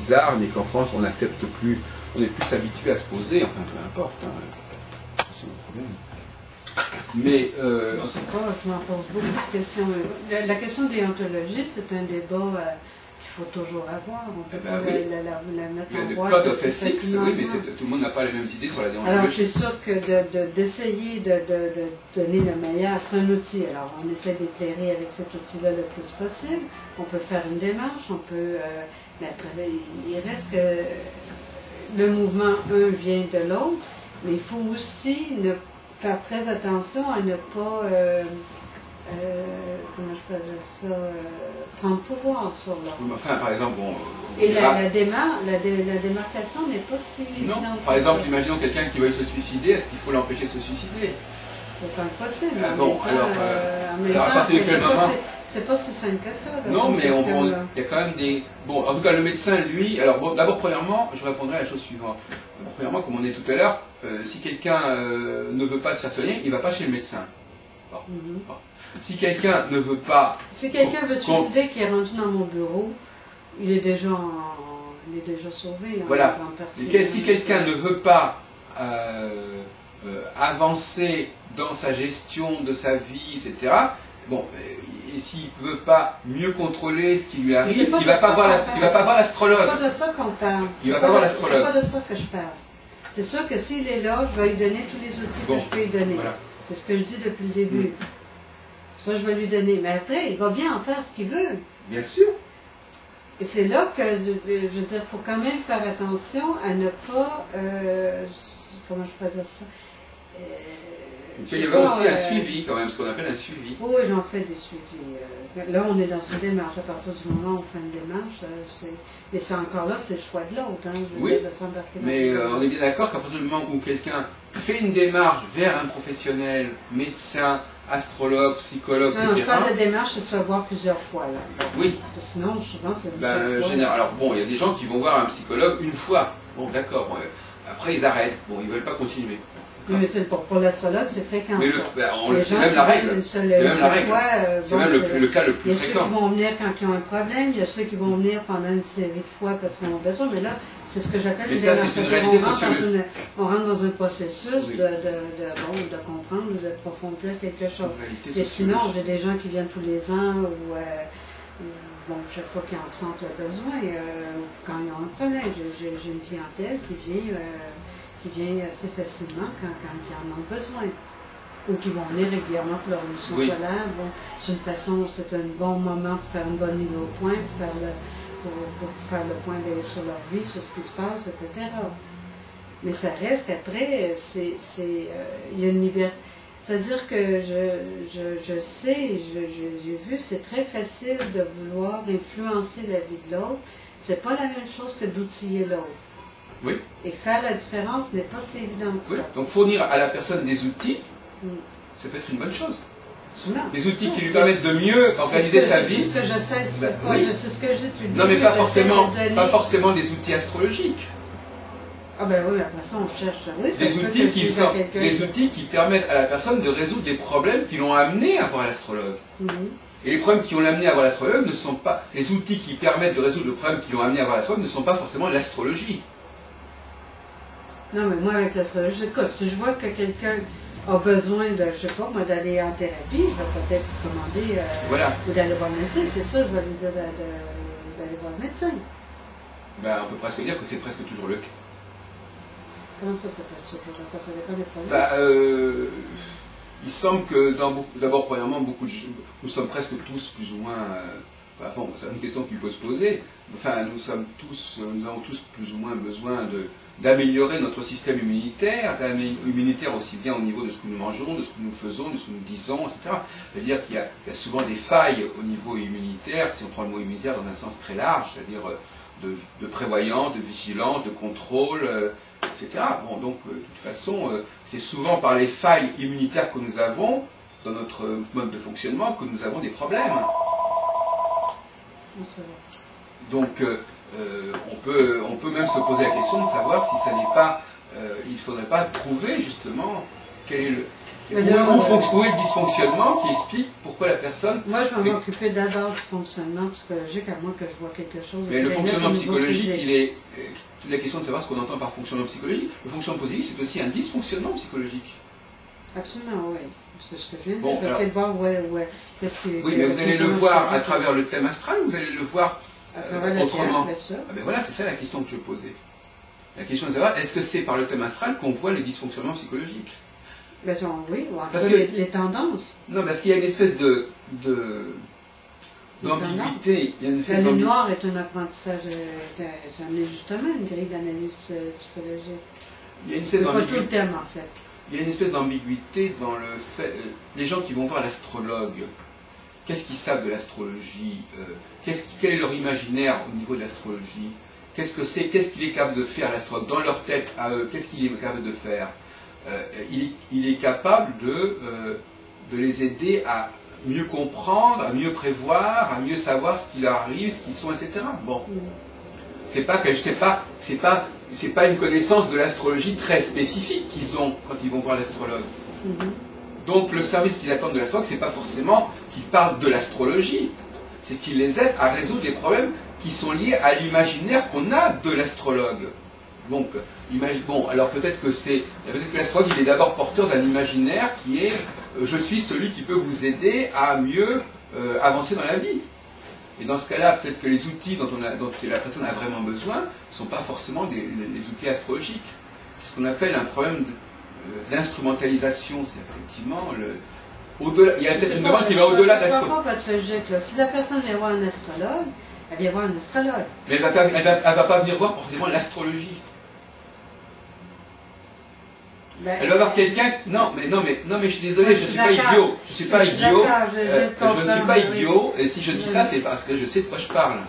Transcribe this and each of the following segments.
bizarre, mais qu'en France on n'accepte plus, on est plus habitué à se poser, enfin peu importe, hein, c'est mon problème. Mais je sais pas, je m'en pose beaucoup de questions. La question de déontologie, c'est un débat qu'il faut toujours avoir. On peut pas oui. la mettre en le boîte. code of ethics, oui, mais tout le monde n'a pas les mêmes idées sur la déontologie. Alors c'est sûr que d'essayer de donner le meilleur, c'est un outil. Alors on essaie d'éclairer avec cet outil-là le plus possible. On peut faire une démarche, on peut... mais après, il reste que le mouvement un vient de l'autre, mais il faut aussi faire très attention à ne pas, comment je peux dire ça, prendre pouvoir sur l'autre. Enfin, par exemple, et la démarcation n'est pas si évidente. Non, par exemple, imaginons quelqu'un qui veuille se suicider, est-ce qu'il faut l'empêcher de se suicider? Autant que possible. Bon, alors à partir de quel moment? C'est pas si simple que ça. Non, mais il y a quand même des... Bon, en tout cas, le médecin, lui... Alors, bon, d'abord, premièrement, je répondrai à la chose suivante. Premièrement, comme on dit tout à l'heure, si quelqu'un ne veut pas se faire soigner, il ne va pas chez le médecin. Bon. Bon. Si quelqu'un ne veut pas... Si quelqu'un veut se suicider, qui est rendu dans mon bureau, il est déjà sauvé. Voilà. Si quelqu'un ne veut pas avancer dans sa gestion de sa vie, etc., bon... Et s'il ne veut pas mieux contrôler ce qui lui arrive, il ne va pas voir l'astrologue. C'est pas de ça qu'on parle. Il va pas voir l'astrologue. C'est pas de ça que je parle. C'est sûr que s'il est là, je vais lui donner tous les outils que je peux lui donner. Voilà. C'est ce que je dis depuis le début. Ça, je vais lui donner. Mais après, il va bien en faire ce qu'il veut. Bien sûr. Et c'est là que, je veux dire, il faut quand même faire attention à ne pas... comment je peux dire ça? Il y avait aussi un suivi, quand même, ce qu'on appelle un suivi. Oui, j'en fais des suivis. Là, on est dans une démarche. À partir du moment où on fait une démarche, et c'est encore là, c'est le choix de l'autre. Hein, oui, mais on est bien d'accord qu'à partir du moment où quelqu'un fait une démarche vers un professionnel, médecin, astrologue, psychologue, etc. Non, je parle de démarche, c'est de se voir plusieurs fois. Là. Oui. Sinon, souvent, c'est alors, bon, il y a des gens qui vont voir un psychologue une fois. Bon, d'accord. Bon, après, ils arrêtent. Bon, ils ne veulent pas continuer. Oui, mais pour l'astrologue, c'est fréquent. C'est même la règle. C'est même la règle. C'est même le cas le plus fréquent. Il y a ceux qui vont venir quand ils ont un problème, il y a ceux qui vont venir pendant une série de fois parce qu'ils ont besoin, mais là, c'est ce que j'appelle les démarches. On rentre dans un processus de comprendre, de approfondir quelque chose. Et sinon, j'ai des gens qui viennent tous les ans ou bon, chaque fois qu'ils en sentent le besoin, quand ils ont un problème. J'ai une clientèle qui vient assez facilement quand ils en ont besoin. Ou qui vont venir régulièrement pour leur émission solaire. Bon, c'est un bon moment pour faire une bonne mise au point, pour faire le point sur leur vie, sur ce qui se passe, etc. Mais ça reste qu'après, il y a une liberté. C'est-à-dire que je sais, j'ai vu, c'est très facile de vouloir influencer la vie de l'autre. C'est pas la même chose que d'outiller l'autre. Oui. Et faire la différence n'est pas si évident que ça. Donc fournir à la personne des outils, ça peut être une bonne chose. Des outils qui lui permettent de mieux organiser sa vie. C'est ce que j'essaie de faire. C'est ce que j'ai depuis le début. Non, mais pas forcément des outils astrologiques. Ah ben oui, après ça on cherche. Oui, des outils qui permettent à la personne de résoudre des problèmes qui l'ont amené à voir l'astrologue. Et les problèmes qui l'ont amené à voir l'astrologue ne sont pas... Les outils qui permettent de résoudre le problème qui l'ont amené à voir l'astrologue ne sont pas forcément l'astrologie. Non, mais moi, avec l'astrologie, écoute, si je vois que quelqu'un a besoin de, je sais pas, moi, d'aller en thérapie, je vais peut-être lui demander ou d'aller voir le médecin. C'est ça, je vais lui dire d'aller voir le médecin. Ben, on peut presque dire que c'est presque toujours le cas. Comment ça, c'est presque toujours le cas? Ça dépend des problèmes. Il semble que, d'abord, premièrement, nous sommes presque tous plus ou moins... Enfin, c'est une question qu'il peut se poser. Enfin, nous avons tous plus ou moins besoin d'améliorer notre système immunitaire, aussi bien au niveau de ce que nous mangeons, de ce que nous faisons, de ce que nous disons, etc. C'est-à-dire qu'il y a souvent des failles au niveau immunitaire, si on prend le mot immunitaire dans un sens très large, c'est-à-dire de prévoyance, de vigilance, de contrôle, etc. Bon, donc, de toute façon, c'est souvent par les failles immunitaires que nous avons dans notre mode de fonctionnement que nous avons des problèmes. Donc, on peut même se poser la question de savoir si ça n'est pas... il ne faudrait pas trouver, justement, quel est où est le dysfonctionnement qui explique pourquoi la personne... Moi, je vais m'occuper d'abord du fonctionnement psychologique, à moins que je vois quelque chose... Mais le fonctionnement psychologique, il est... La question de savoir ce qu'on entend par fonctionnement psychologique. Le fonctionnement positif, c'est aussi un dysfonctionnement psychologique. Absolument, oui. C'est ce que je viens de dire. J'essaie de voir qu'est-ce qui... Oui, mais vous allez le voir à travers le thème astral, ou vous allez le voir autrement. Bien sûr. Ah ben voilà, c'est ça la question que je posais. La question de savoir, est-ce que c'est par le thème astral qu'on voit les dysfonctionnements psychologiques? Ben, oui, ou parce que les tendances. Non, parce qu'il y a une espèce d'ambiguïté. La ligne noire est un apprentissage, ça en est justement une grille d'analyse psychologique. Il y a une espèce d'ambiguïté. Pas tout le thème, en fait. Il y a une espèce d'ambiguïté dans le fait... les gens qui vont voir l'astrologue, qu'est-ce qu'ils savent de l'astrologie? Quel est leur imaginaire au niveau de l'astrologie? Qu'est-ce que c'est? Qu'est-ce qu'il est capable de faire, l'astrologue? Dans leur tête, à eux, qu'est-ce qu'il est capable de faire? Il est capable de les aider à mieux comprendre, à mieux prévoir, à mieux savoir ce qui leur arrive, ce qu'ils sont, etc. Bon, c'est pas une connaissance de l'astrologie très spécifique qu'ils ont quand ils vont voir l'astrologue. Donc le service qu'ils attendent de l'astrologue, c'est pas forcément qu'ils parlent de l'astrologie, c'est qu'ils les aident à résoudre les problèmes qui sont liés à l'imaginaire qu'on a de l'astrologue. Donc, alors peut-être que l'astrologue, il est d'abord porteur d'un imaginaire qui est je suis celui qui peut vous aider à mieux avancer dans la vie. Et dans ce cas-là, peut-être que les outils dont la personne a vraiment besoin ne sont pas forcément les outils astrologiques. C'est ce qu'on appelle un problème d'instrumentalisation. C'est effectivement il y a peut-être une demande qui va au-delà de l'astrologie. Pourquoi votre logique, là? Si la personne vient voir un astrologue, elle vient voir un astrologue. Mais elle ne va pas venir voir forcément l'astrologie. Elle va voir quelqu'un... Non, mais je suis désolé, je ne suis pas idiot. Je ne suis pas idiot. Je ne suis pas idiot. Et si je dis ça, c'est parce que je sais de quoi je parle.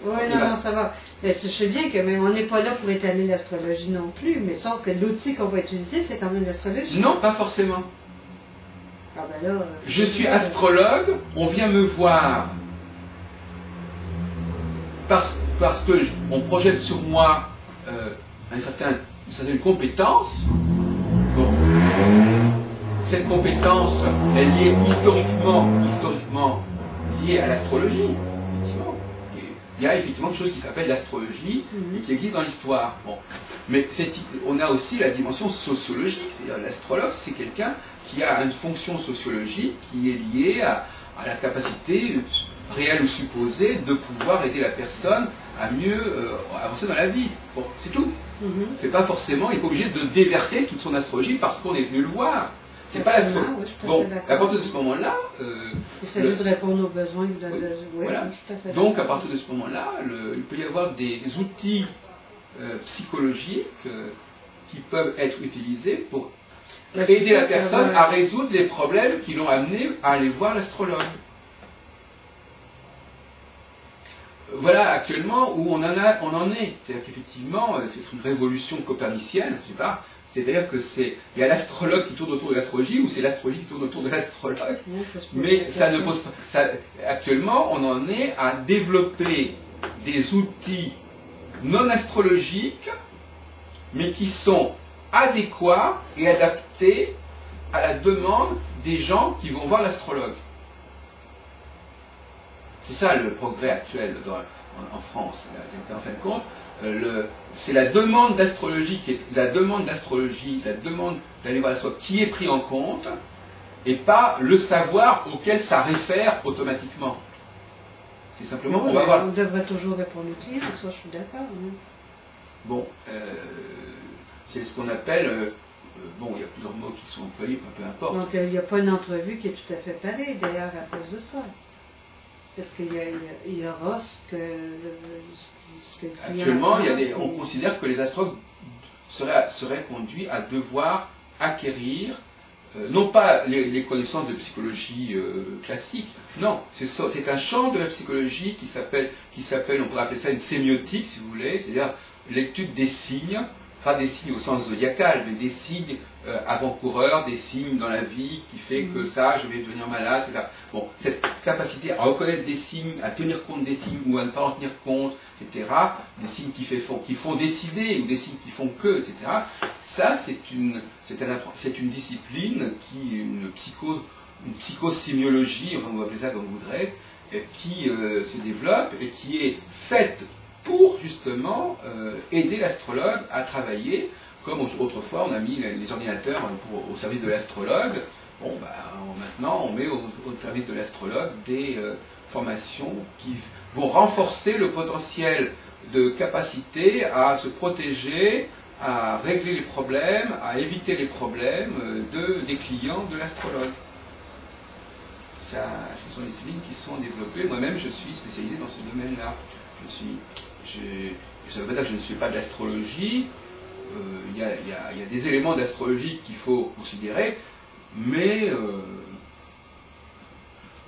Oui, non, ça va. Mais je sais bien que même on n'est pas là pour étaler l'astrologie non plus, mais sauf que l'outil qu'on va utiliser, c'est quand même l'astrologie. Non, pas forcément. Ah ben là, je suis astrologue, on vient me voir parce qu'on projette sur moi une certaine compétence. Bon. Cette compétence, elle est historiquement liée à l'astrologie. Effectivement. Il y a effectivement quelque chose qui s'appelle l'astrologie et qui existe dans l'histoire. Bon. Mais on a aussi la dimension sociologique, c'est-à-dire l'astrologue, c'est quelqu'un qui a une fonction sociologique qui est liée à la capacité réelle ou supposée de pouvoir aider la personne à mieux avancer dans la vie. Bon, c'est tout. C'est pas forcément, il n'est pas obligé de déverser toute son astrologie parce qu'on est venu le voir. C'est pas l'astrologie. Bon, à partir de ce moment-là... il s'agit de répondre aux besoins. Voilà. Donc, à partir de ce moment-là, il peut y avoir des outils psychologiques qui peuvent être utilisés pour aider la personne à résoudre les problèmes qui l'ont amené à aller voir l'astrologue. Voilà actuellement où on en est. C'est-à-dire qu'effectivement, c'est une révolution copernicienne, je sais pas. C'est-à-dire que il y a l'astrologue qui tourne autour de l'astrologie, ou c'est l'astrologie qui tourne autour de l'astrologue. Mais ça ne pose pas. Actuellement, on en est à développer des outils non astrologiques, mais qui sont adéquats et adaptés à la demande des gens qui vont voir l'astrologue. C'est ça le progrès actuel en France. En fin de compte, c'est la demande d'astrologie, la demande d'aller voir l'astrologue qui est pris en compte, et pas le savoir auquel ça réfère automatiquement. C'est simplement, on va voir. On devrait toujours répondre aux clients, ça je suis d'accord. Bon, c'est ce qu'on appelle... bon, il y a plusieurs mots qui sont employés, peu importe. Donc il n'y a pas une entrevue qui est tout à fait pareille, d'ailleurs, à cause de ça. Parce qu'il y aura ce que actuellement, on considère que les astrologues seraient conduits à devoir acquérir, non pas les connaissances de psychologie classique, non, c'est un champ de la psychologie qui s'appelle, on pourrait appeler ça une sémiotique, si vous voulez, c'est-à-dire l'étude des signes, pas des signes au sens zodiacal, mais des signes avant-coureurs, des signes dans la vie qui fait que ça, je vais devenir malade, etc. Bon, cette capacité à reconnaître des signes, à tenir compte des signes ou à ne pas en tenir compte, etc., des signes qui font décider ou des signes qui font que, etc., ça, c'est une discipline une psychosémiologie, enfin vous appelez ça comme vous voudrez, qui se développe et qui est faite pour justement aider l'astrologue à travailler, comme autrefois on a mis les ordinateurs au service de l'astrologue. Bon, maintenant on met au service de l'astrologue des formations qui vont renforcer le potentiel de capacité à se protéger, à régler les problèmes, à éviter les problèmes des clients de l'astrologue. Ce sont des disciplines qui sont développées. Moi-même, je suis spécialisé dans ce domaine-là. Ça ne veut pas dire que je ne suis pas de l'astrologie. Il y a des éléments d'astrologie qu'il faut considérer, mais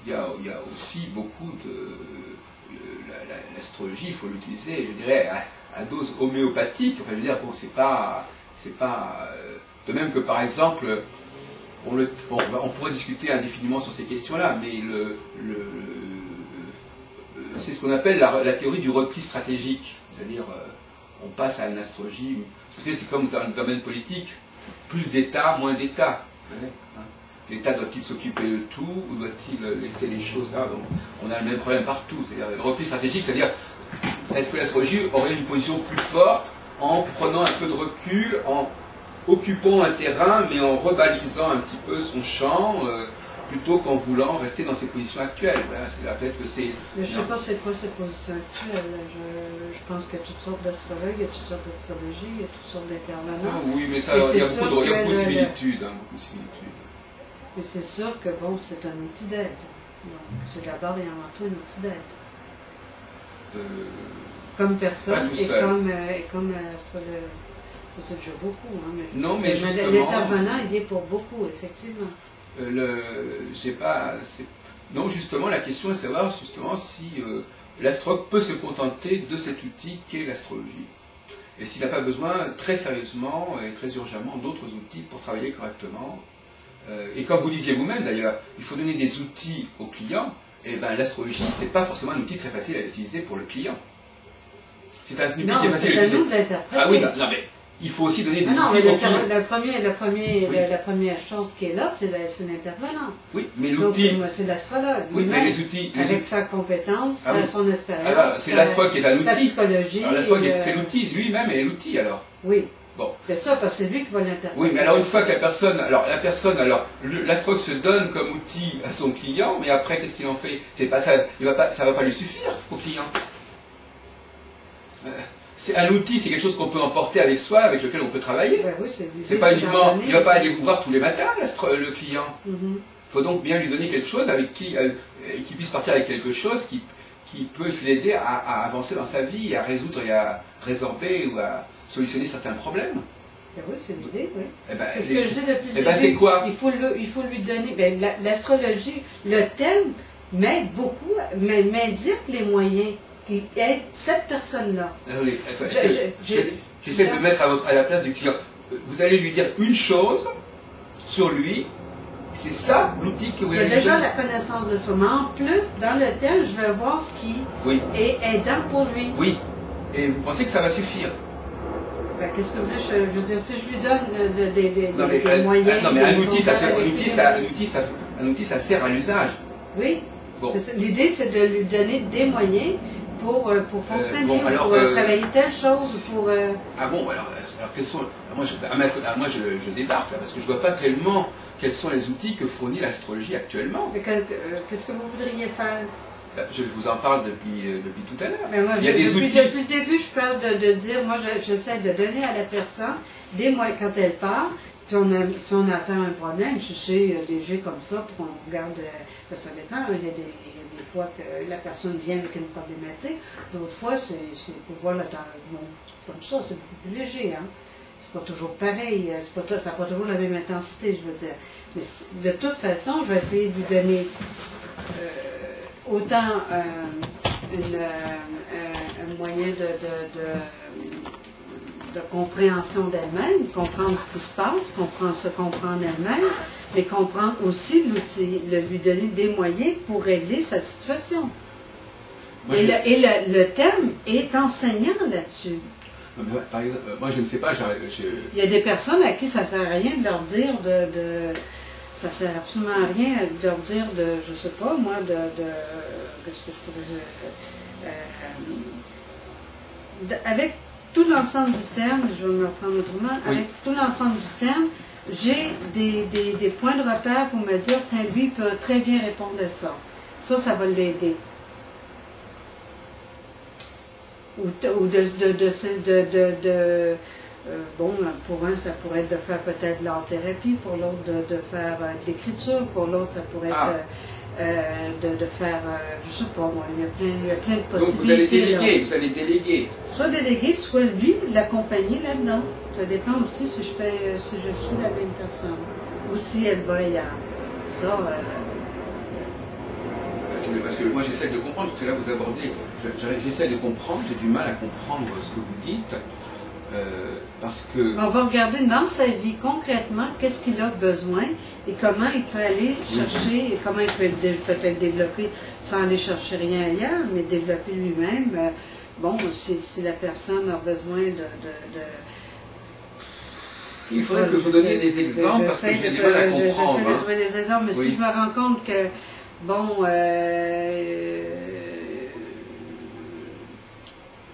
il y a aussi beaucoup de... L'astrologie, il faut l'utiliser, je dirais, à dose homéopathique. Enfin, je veux dire, bon, c'est pas de même que, par exemple, on pourrait discuter indéfiniment sur ces questions-là, mais c'est ce qu'on appelle la théorie du repli stratégique. C'est-à-dire, on passe à une astrologie. Vous savez, c'est comme dans le domaine politique, plus d'État, moins d'État. L'État doit-il s'occuper de tout ou doit-il laisser les choses là? Donc, on a le même problème partout. C'est-à-dire, le repli stratégique, c'est-à-dire, est-ce que l'astrologie aurait une position plus forte en prenant un peu de recul, en occupant un terrain, mais en rebalisant un petit peu son champ, plutôt qu'en voulant rester dans ses positions actuelles. Voilà, peut-être que c'est... Mais je ne sais pas c'est quoi ces positions actuelles. Je pense qu'il y a toutes sortes d'astrologues, il y a toutes sortes d'astrologies, il y a toutes sortes d'intervenants. Oui, mais ça, il y a beaucoup de similitudes. Mais c'est sûr que, bon, c'est un outil d'aide. C'est d'abord et avant tout un outil d'aide. Comme personne et comme astrologue. C'est déjà beaucoup, hein, mais non, mais justement... L'intervenant, il est pour beaucoup, effectivement. Non, justement, la question est de savoir justement si l'astrologue peut se contenter de cet outil qu'est l'astrologie. Et s'il n'a pas besoin, très sérieusement et très urgemment, d'autres outils pour travailler correctement. Et comme vous disiez vous-même, d'ailleurs, il faut donner des outils au client. Et bien, l'astrologie, c'est pas forcément un outil très facile à utiliser pour le client. C'est un outil qui est facile à utiliser. Ah oui, non, mais il faut aussi donner des outils au client. La première chose qui est là, c'est l'intervenant. Oui, mais l'outil... C'est l'astrologue. Oui, mais les outils... Avec sa compétence, son expérience, c'est l'astrologue qui est un outil. Sa psychologie. C'est l'outil, lui-même est l'outil, alors. Oui. Bon. C'est ça, parce que c'est lui qui va l'interpréter. Oui, mais alors une fois que l'astrologue se donne comme outil à son client, mais après, qu'est-ce qu'il en fait? C'est pas ça, ça va pas lui suffire au client. C'est un outil, c'est quelque chose qu'on peut emporter avec soi, avec lequel on peut travailler. Ben oui, c'est pas uniquement, il ne va pas aller vous voir tous les matins, le client. Il faut donc bien lui donner quelque chose avec qui puisse partir avec quelque chose qui peut l'aider à avancer dans sa vie, à résoudre et à résorber ou à solutionner certains problèmes. Ben oui, c'est l'idée, oui. C'est ce que je dis depuis le début. C'est quoi? Il faut lui donner... Ben, l'astrologie, le thème m'aide beaucoup, m'indique les moyens qui aident cette personne-là. J'essaie de me mettre à la place du client. Vous allez lui dire une chose sur lui, c'est ça l'outil que vous allez lui donner. Il y a déjà la connaissance de soi, mais en plus, dans le thème, je vais voir ce qui est aidant pour lui. Oui, et vous pensez que ça va suffire? Qu'est-ce que vous voulez? Je veux dire, si je lui donne des moyens... Non, mais un outil, ça sert à l'usage. Oui. Bon. L'idée, c'est de lui donner des moyens pour fonctionner, pour travailler telle chose, pour... Ah bon, alors quels sont... Moi, je débarque, là, parce que je ne vois pas tellement quels sont les outils que fournit l'astrologie actuellement. Mais qu'est-ce que vous voudriez faire? Je vous en parle depuis tout à l'heure. Il y a des outils. Depuis le début, je parle de dire, moi j'essaie de donner à la personne des moyens quand elle part. Si on a affaire à un problème, je suis léger comme ça pour qu'on regarde, ça dépend, il y a des fois que la personne vient avec une problématique, d'autres fois c'est pour voir le temps, comme ça, c'est beaucoup plus léger, hein. C'est pas toujours pareil, ça n'a pas toujours la même intensité, je veux dire. Mais de toute façon, je vais essayer de lui donner autant un moyen compréhension d'elle-même, comprendre ce qui se passe, se comprendre elle-même, mais comprendre aussi l'outil, lui donner des moyens pour régler sa situation. Moi, le thème est enseignant là-dessus. Par exemple, moi je ne sais pas, il y a des personnes à qui ça ne sert à rien de leur dire ça ne sert absolument à rien de leur dire je ne sais pas moi, qu'est-ce que je pourrais avec tout l'ensemble du terme, je vais me reprendre autrement, avec tout l'ensemble du terme, j'ai des points de repère pour me dire, tiens, lui, il peut très bien répondre à ça. Ça va l'aider. Ou bon, pour un, ça pourrait être de faire peut-être de l'art-thérapie, pour l'autre, de faire de l'écriture, pour l'autre, ça pourrait être de faire, je ne sais pas moi, il y a plein de possibilités. Donc vous allez déléguer. Soit déléguer, soit lui, l'accompagner là-dedans. Ça dépend aussi si je suis la même personne, ou si elle va ailleurs. Ça, parce que moi j'essaie de comprendre, parce que là vous abordez, j'essaie de comprendre, j'ai du mal à comprendre ce que vous dites, parce que... On va regarder dans sa vie concrètement qu'est-ce qu'il a besoin et comment il peut aller chercher, et comment il peut peut-être développer, sans aller chercher rien ailleurs, mais développer lui-même. Bon, si la personne a besoin il faudrait que vous donniez des exemples, parce que j'ai du mal à comprendre. J'essaie de trouver des exemples, mais si je me rends compte que bon,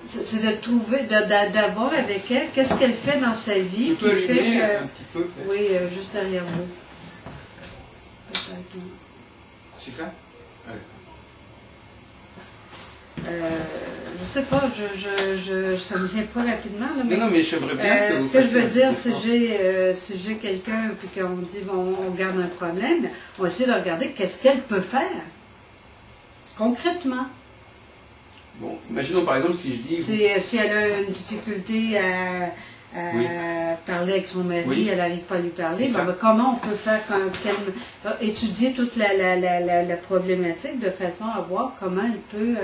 c'est de trouver, d'avoir avec elle, qu'est-ce qu'elle fait dans sa vie. Tu peux allumer un petit peu, peut-être. Oui, juste derrière vous. C'est ça? Je sais pas, ça me vient pas rapidement. Là, mais, non, mais j'aimerais bien que vous ce que je veux dire, si j'ai quelqu'un et qu'on me dit, bon, on regarde un problème, on va essayer de regarder qu'est-ce qu'elle peut faire, concrètement. Bon, imaginons par exemple si je dis... Si elle a une difficulté à parler avec son mari, elle n'arrive pas à lui parler, ben, comment on peut faire étudier toute la problématique de façon à voir comment elle peut,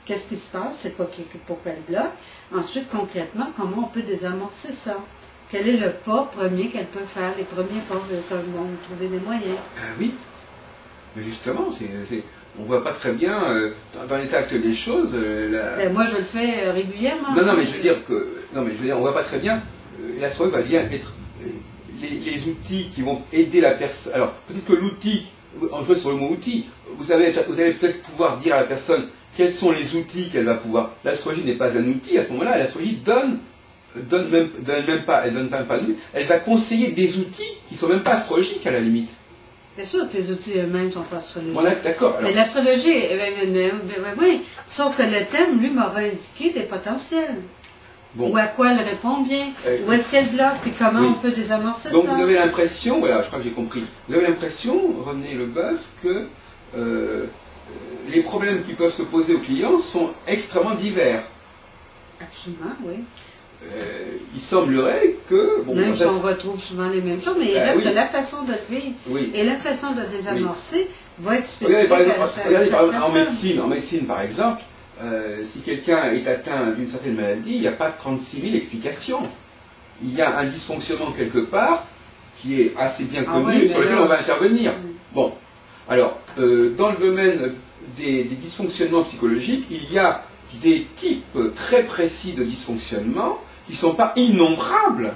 qu'est-ce qui se passe, c'est quoi pourquoi elle bloque. Ensuite, concrètement, comment on peut désamorcer ça. Quel est le pas premier qu'elle peut faire, les premiers pas, comment trouver des moyens. Oui, mais justement, on ne voit pas très bien, dans l'état actuel des choses... moi, je le fais régulièrement. Non, mais je veux dire on ne voit pas très bien. La soirée va bien être les outils qui vont aider la personne. Alors, peut-être que l'outil, on joue sur le mot outil, vous allez peut-être pouvoir dire à la personne quels sont les outils qu'elle va pouvoir... L'astrologie n'est pas un outil, à ce moment-là, l'astrologie donne même pas d'outil, elle va conseiller des outils qui ne sont même pas astrologiques à la limite. C'est sûr que les outils eux-mêmes ne sont pas astrologiques. Voilà, d'accord. Mais l'astrologie, oui, sauf que le thème, lui, m'aura indiqué des potentiels. Bon. Ou à quoi elle répond bien, où est-ce qu'elle bloque, puis comment on peut désamorcer ça. Donc vous avez l'impression, voilà, je crois que j'ai compris, vous avez l'impression, René Leboeuf, que les problèmes qui peuvent se poser aux clients sont extrêmement divers. Absolument, oui. Il semblerait que... Bon, même si on retrouve souvent les mêmes choses, mais il reste que la façon de le vivre et la façon de désamorcer va être spécifique. Regardez par exemple, en médecine, par exemple, si quelqu'un est atteint d'une certaine maladie, il n'y a pas 36 000 explications. Il y a un dysfonctionnement quelque part qui est assez bien connu, sur lequel on va intervenir. Bon, alors, dans le domaine des dysfonctionnements psychologiques, il y a des types très précis de dysfonctionnements qui ne sont pas innombrables.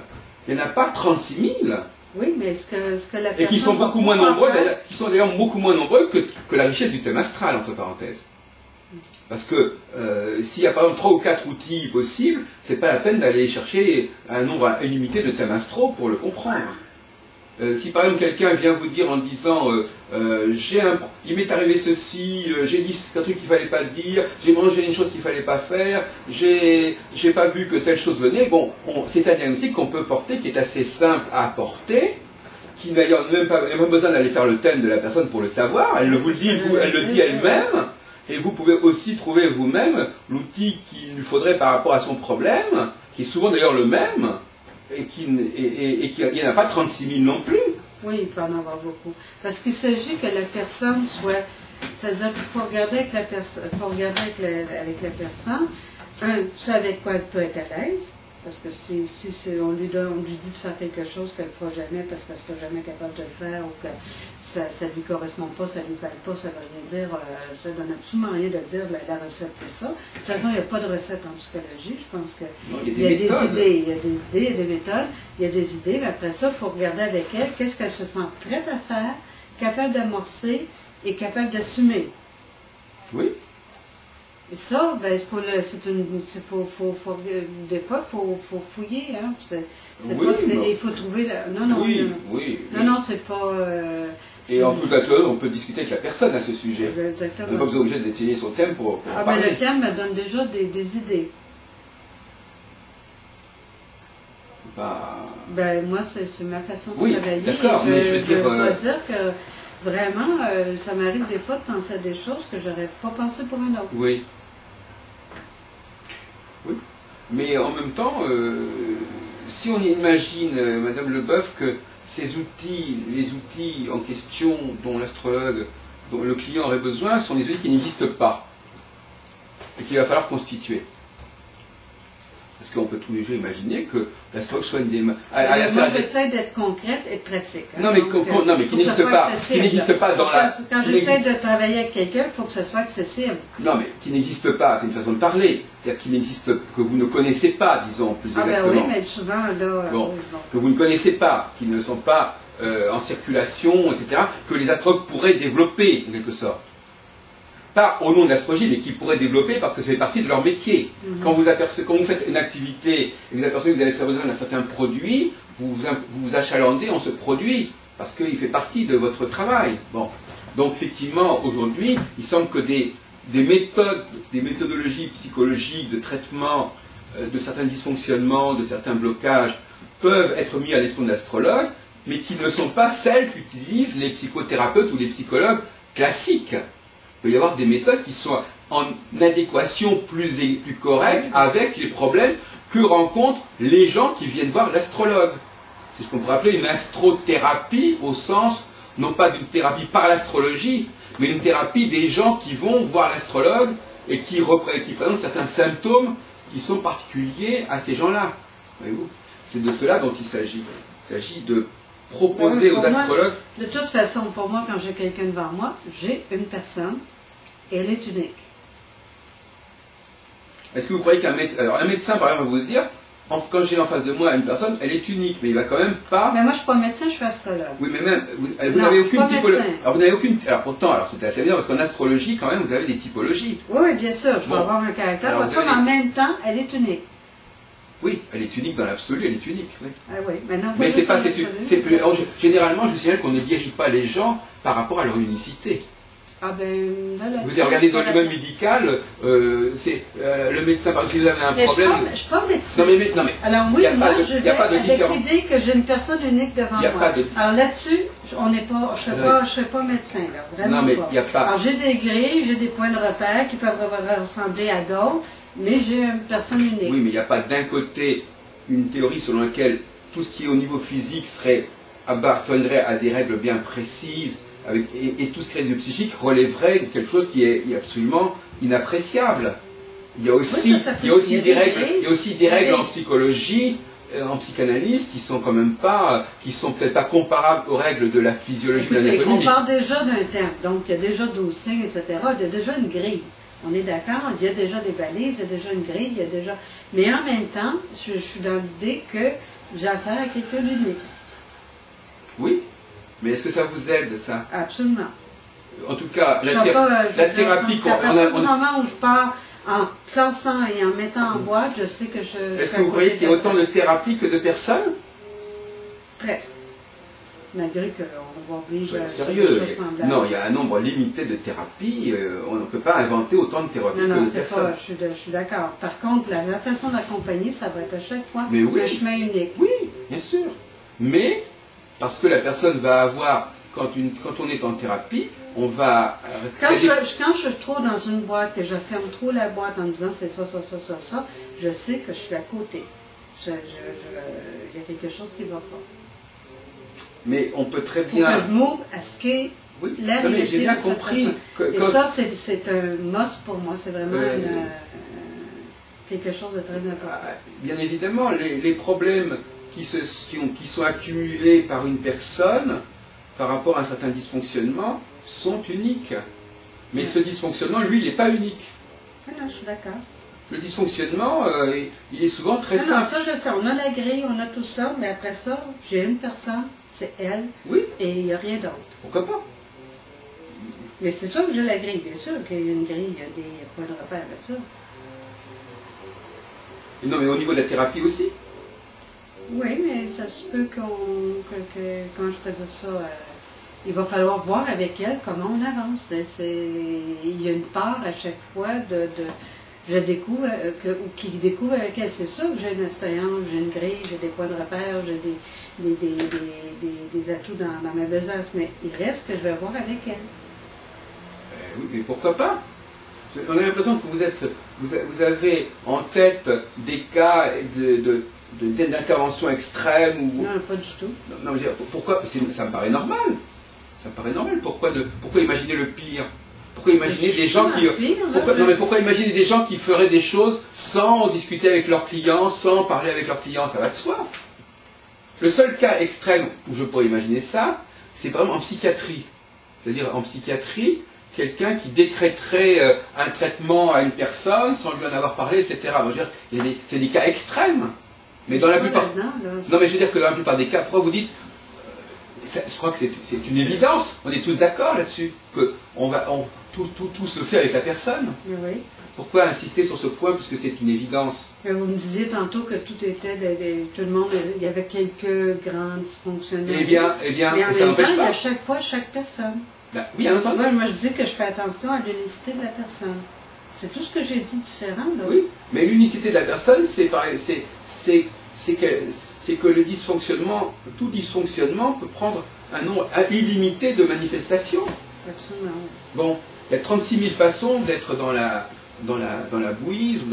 Il n'y en a pas 36 000. Oui, mais ce que la personne... Et qui sont beaucoup moins nombreux, qui sont d'ailleurs beaucoup moins nombreux que la richesse du thème astral, entre parenthèses. Parce que s'il y a par exemple 3 ou 4 outils possibles, c'est pas la peine d'aller chercher un nombre illimité de thèmes astraux pour le comprendre. Si par exemple quelqu'un vient vous dire en disant il m'est arrivé ceci, j'ai dit un truc qu'il fallait pas dire, j'ai mangé une chose qu'il fallait pas faire, j'ai pas vu que telle chose venait, bon, c'est un diagnostic qu'on peut porter, qui est assez simple à porter, qui d'ailleurs n'a même pas besoin d'aller faire le thème de la personne pour le savoir, elle le dit elle-même. Et vous pouvez aussi trouver vous-même l'outil qu'il lui faudrait par rapport à son problème, qui est souvent d'ailleurs le même, et qu'il n'y en a pas 36 000 non plus. Oui, il peut en avoir beaucoup. Parce qu'il s'agit que la personne soit... C'est-à-dire qu'il faut regarder avec la personne, un, tu sais avec quoi elle peut être à l'aise, Parce que si on lui dit de faire quelque chose qu'elle ne fera jamais parce qu'elle ne sera jamais capable de le faire ou que ça ne lui correspond pas, ça ne lui parle pas, ça ne veut rien dire, ça ne donne absolument rien de dire la recette, c'est ça. De toute façon, il n'y a pas de recette en psychologie. Je pense qu'il y a des idées, il y a des idées, il y a des méthodes, il y a des idées, mais après ça, il faut regarder avec elle qu'est-ce qu'elle se sent prête à faire, capable d'amorcer et capable d'assumer. Oui. Et ça, ben, des fois, il faut fouiller. Hein. Oui, il faut trouver la... Non, non, c'est pas... et en tout cas, on peut discuter avec la personne à ce sujet. Exactement. On n'est pas besoin d'étayer son thème pour parler. Mais le thème me donne déjà des idées. Ben, moi, c'est ma façon de travailler. D'accord, mais je veux dire... Je veux dire que vraiment, ça m'arrive des fois de penser à des choses que j'aurais pas pensé pour un autre. Oui. Oui. Mais en même temps, si on imagine, Madame Leboeuf, que ces outils, les outils en question dont l'astrologue, dont le client aurait besoin, sont des outils qui n'existent pas et qu'il va falloir constituer. Parce qu'on peut tous les jours imaginer que l'astrologue soit une démarche. Moi, j'essaie d'être concrète et pratique. Hein, non, mais qui n'existe pas dans la... Quand j'essaie de travailler avec quelqu'un, il faut que ça soit accessible. Non, mais qui n'existe pas, c'est une façon de parler. C'est-à-dire qui n'existe, que vous ne connaissez pas, disons, plus exactement. Ben oui, mais souvent, là... Bon, que vous ne connaissez pas, qui ne sont pas en circulation, etc., que les astrologues pourraient développer, en quelque sorte. Pas au nom de l'astrologie, mais qui pourraient développer parce que ça fait partie de leur métier. Quand vous faites une activité et vous apercevez que vous avez besoin d'un certain produit, vous vous achalandez en ce produit parce qu'il fait partie de votre travail. Bon. Donc effectivement, aujourd'hui, il semble que des méthodologies psychologiques de traitement de certains dysfonctionnements, de certains blocages, peuvent être mis à l'esprit de l'astrologue, mais qui ne sont pas celles qu'utilisent les psychothérapeutes ou les psychologues classiques. Il peut y avoir des méthodes qui sont en adéquation plus correcte avec les problèmes que rencontrent les gens qui viennent voir l'astrologue. C'est ce qu'on pourrait appeler une astrothérapie au sens, non pas d'une thérapie par l'astrologie, mais une thérapie des gens qui vont voir l'astrologue et qui présentent certains symptômes qui sont particuliers à ces gens-là. Voyez-vous ? C'est de cela dont il s'agit. Il s'agit de proposer aux astrologues... De toute façon, pour moi, quand j'ai quelqu'un devant moi, j'ai une personne et elle est unique. Est-ce que vous croyez qu'un médecin... Alors, un médecin, par exemple, va vous dire, quand j'ai en face de moi une personne, elle est unique, mais il va quand même pas... Mais moi, je ne suis pas médecin, je suis astrologue. Oui, mais même, vous n'avez aucune typologie. Alors, vous n'avez aucune... Alors, pourtant, c'était assez bien, parce qu'en astrologie, quand même, vous avez des typologies. Oui, bien sûr, je vais avoir un caractère, mais en même temps, elle est unique. Oui, elle est unique dans l'absolu, elle est unique. Oui. Ah oui, maintenant... Mais c'est pas... Généralement, je signale qu'on ne guérit pas les gens par rapport à leur unicité. Ah ben, vous avez regardé dans le domaine médical, c'est le médecin, si vous avez un problème... Je ne suis pas médecin. Non, mais alors oui, moi, je vais avec l'idée que j'ai une personne unique devant moi. Alors là-dessus, je ne serais pas médecin, là, vraiment mais pas. Y a pas. Alors j'ai des grilles, j'ai des points de repère qui peuvent ressembler à d'autres, mais j'ai une personne unique. Oui, mais il n'y a pas d'un côté une théorie selon laquelle tout ce qui est au niveau physique appartiendrait à des règles bien précises, et tout ce qui est psychique relèverait de quelque chose qui est absolument inappréciable. Il y a aussi, des règles en psychologie, en psychanalyse, qui sont quand même pas, qui sont peut-être pas comparables aux règles de la physiologie de l'anatomie. On parle déjà d'un terme, donc il y a déjà 12 signes, etc. Il y a déjà une grille. On est d'accord, il y a déjà des balises, il y a déjà une grille, il y a déjà... Mais en même temps, je suis dans l'idée que j'ai affaire à quelqu'un d'unique. Oui. Mais est-ce que ça vous aide, ça? Absolument. En tout cas, la thérapie... À partir du moment où je pars en classant et en mettant en boîte, je sais que je... Est-ce que vous croyez qu'il y a autant de thérapies que de personnes? Presque. Malgré qu'on va oublier... Sérieux? Non, il y a un nombre limité de thérapies. On ne peut pas inventer autant de thérapies que de personnes. Je suis d'accord. Par contre, la façon d'accompagner, ça va être à chaque fois un chemin unique. Oui, bien sûr. Mais... Parce que la personne va avoir, quand on est en thérapie, on va... Quand je suis trop dans une boîte, que je ferme trop la boîte en me disant c'est ça, je sais que je suis à côté. Il y a quelque chose qui ne va pas. Mais on peut très bien... Faut que je m'ouvre à ce qu'est la réalité. J'ai bien compris. Et ça, c'est un must pour moi. C'est vraiment quelque chose de très important. Bien évidemment, les problèmes qui sont accumulés par une personne par rapport à un certain dysfonctionnement sont uniques. Mais ce dysfonctionnement, lui, il n'est pas unique. Ah non, je suis d'accord. Le dysfonctionnement, il est souvent très simple. Non, ça je sais, on a la grille, on a tout ça, mais après ça, j'ai une personne, c'est elle, oui. Et il n'y a rien d'autre. Pourquoi pas? Mais c'est sûr que j'ai la grille, bien sûr qu'il y a une grille, il y a des points de repère, bien sûr. Non, mais au niveau de la thérapie aussi? Oui, mais ça se peut comment je présente ça, il va falloir voir avec elle comment on avance. Il y a une part à chaque fois je découvre, ou qu'il découvre avec elle. C'est sûr que j'ai une expérience, j'ai une grille, j'ai des points de repère, j'ai des atouts dans ma besace, mais il reste que je vais voir avec elle. Oui, mais pourquoi pas? On a l'impression que vous avez en tête des cas d'intervention extrême ou... Non, pas du tout. Non, mais pourquoi? Ça me paraît normal. Ça me paraît normal. Pourquoi imaginer le pire? Pourquoi imaginer des gens qui... pourquoi imaginer des gens qui feraient des choses sans discuter avec leurs clients, sans parler avec leurs clients? Ça va de soi. Le seul cas extrême où je pourrais imaginer ça, c'est par exemple en psychiatrie. C'est-à-dire en psychiatrie, quelqu'un qui décréterait un traitement à une personne sans lui en avoir parlé, etc. Je veux dire, c'est des cas extrêmes. Mais dans la plupart... Non, mais je veux dire que dans la plupart des cas, pourquoi vous dites... je crois que c'est une évidence, on est tous d'accord là-dessus, que tout se fait avec la personne. Oui. Pourquoi insister sur ce point, puisque c'est une évidence? Vous me disiez tantôt que tout était, tout le monde, il y avait quelques grands dysfonctionnements. Eh bien, mais ça n'empêche pas. Il y a chaque fois, chaque personne. Ben, oui, bien entendu. Moi, je dis que je fais attention à l'unicité de la personne. C'est tout ce que j'ai dit différent. Là. Oui, mais l'unicité de la personne, c'est que le dysfonctionnement, tout dysfonctionnement peut prendre un nombre illimité de manifestations. Absolument. Bon, il y a 36 000 façons d'être dans la bouillie, ou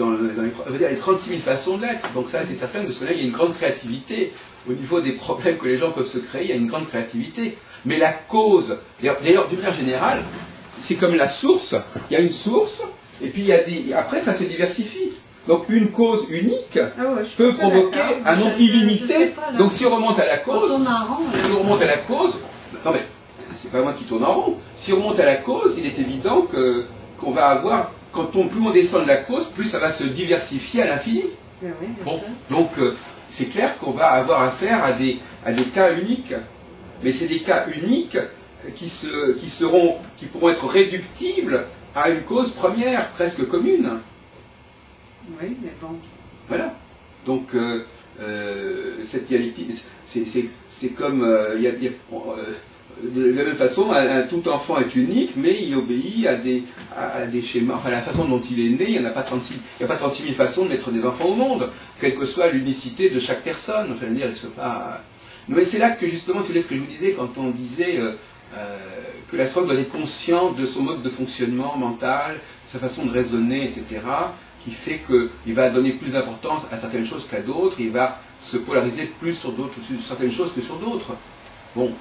il y a 36 000 façons d'être. Donc ça, c'est certain que de ce côté-là, il y a une grande créativité. Au niveau des problèmes que les gens peuvent se créer, il y a une grande créativité. Mais la cause, d'ailleurs, d'une manière générale, c'est comme la source. Il y a une source, et puis après, ça se diversifie. Donc une cause unique peut provoquer un nombre illimité. Donc si on remonte à la cause, non mais c'est pas moi qui tourne en rond. Si on remonte à la cause, il est évident qu'on va avoir, plus on descend de la cause, plus ça va se diversifier à l'infini. Oui, bon, donc c'est clair qu'on va avoir affaire à des cas uniques. Mais c'est des cas uniques qui pourront être réductibles à une cause première, presque commune. Oui, mais bon. Voilà. Donc, cette dialectique, c'est comme... de la même façon, tout enfant est unique, mais il obéit à des schémas. Enfin, la façon dont il est né, il n'y a pas 36 000 façons de mettre des enfants au monde, quelle que soit l'unicité de chaque personne. Enfin, je veux dire, mais c'est là que, justement, si vous voulez, ce que je vous disais, quand on disait que l'astrologue doit être conscient de son mode de fonctionnement mental, sa façon de raisonner, etc., qui fait qu'il va donner plus d'importance à certaines choses qu'à d'autres, il va se polariser plus sur certaines choses que sur d'autres. Bon,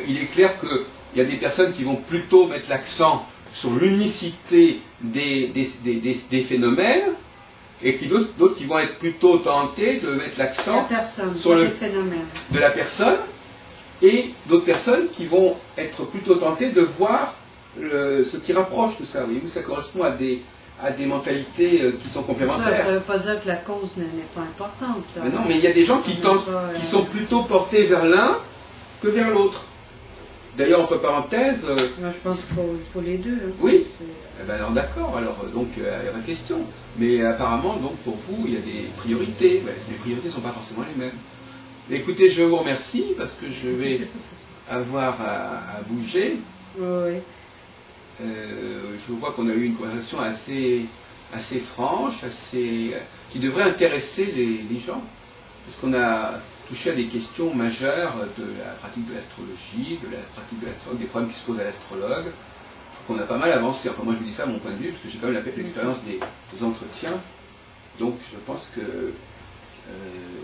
il est clair qu'il y a des personnes qui vont plutôt mettre l'accent sur l'unicité des phénomènes, et d'autres qui vont être plutôt tentés de mettre l'accent sur le phénomène de la personne, et d'autres personnes qui vont être plutôt tentées de voir ce qui rapproche tout ça. Voyez-vous, ça correspond à des mentalités qui sont complémentaires. Ça ne veut pas dire que la cause n'est pas importante. Mais non, mais il y a des gens qui sont plutôt portés vers l'un que vers l'autre. D'ailleurs, entre parenthèses... Moi, je pense qu'il faut les deux. Hein. Oui. Eh ben, alors d'accord, alors donc il n'y a pas de question. Mais apparemment, donc pour vous, il y a des priorités. Ben, les priorités ne sont pas forcément les mêmes. Mais écoutez, je vous remercie parce que je vais avoir à bouger. Oui. Je vois qu'on a eu une conversation assez franche, qui devrait intéresser les gens. Parce qu'on a touché à des questions majeures de la pratique de l'astrologie, de la pratique de l'astrologue, des problèmes qui se posent à l'astrologue. On a pas mal avancé. Enfin, moi je vous dis ça à mon point de vue, parce que j'ai quand même l'expérience des entretiens. Donc je pense que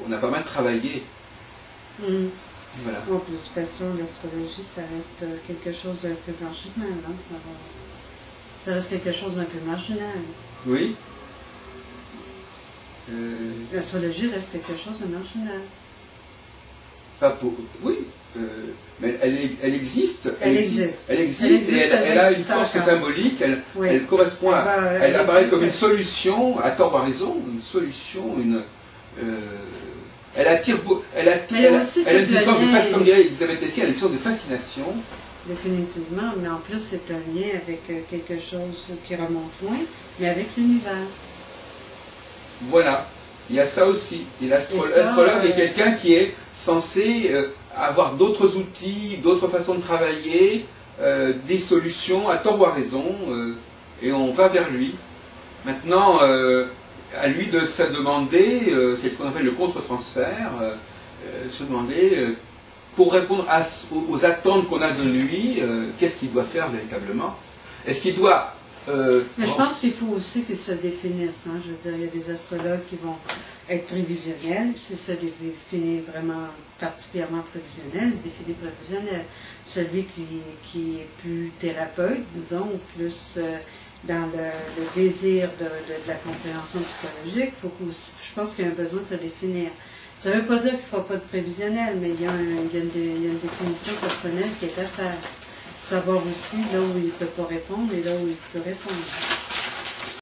on a pas mal travaillé. Voilà. Bon, de toute façon, l'astrologie, ça reste quelque chose d'un peu marginal. Hein? Ça reste quelque chose d'un peu marginal. Oui. L'astrologie reste quelque chose de marginal. Pas pour... Oui, mais elle existe. Elle existe. Elle existe et elle a une force symbolique, elle correspond à... Elle apparaît comme une solution, à tort ou à raison, une solution, elle attire... Elle a une puissance de fascination, comme dirait Elisabeth Tessier, elle a une puissance de fascination. Définitivement, mais en plus c'est un lien avec quelque chose qui remonte loin, mais avec l'univers. Voilà, il y a ça aussi. Et l'astrologue est quelqu'un qui est censé avoir d'autres outils, d'autres façons de travailler, des solutions à tort ou à raison, et on va vers lui. Maintenant, à lui de se demander, c'est ce qu'on appelle le contre-transfert, se demander, pour répondre aux attentes qu'on a de lui, qu'est-ce qu'il doit faire véritablement? Est-ce qu'il doit... Mais je pense qu'il faut aussi qu'ils se définissent. Hein. Je veux dire, il y a des astrologues qui vont être prévisionnels. C'est se définir vraiment particulièrement prévisionnel, se définit prévisionnel. Celui qui est plus thérapeute, disons, ou plus dans le désir de la compréhension psychologique, je pense qu'il y a un besoin de se définir. Ça ne veut pas dire qu'il ne fera pas de prévisionnel, mais il y a une définition personnelle qui est à faire. Savoir aussi là où il ne peut pas répondre et là où il peut répondre.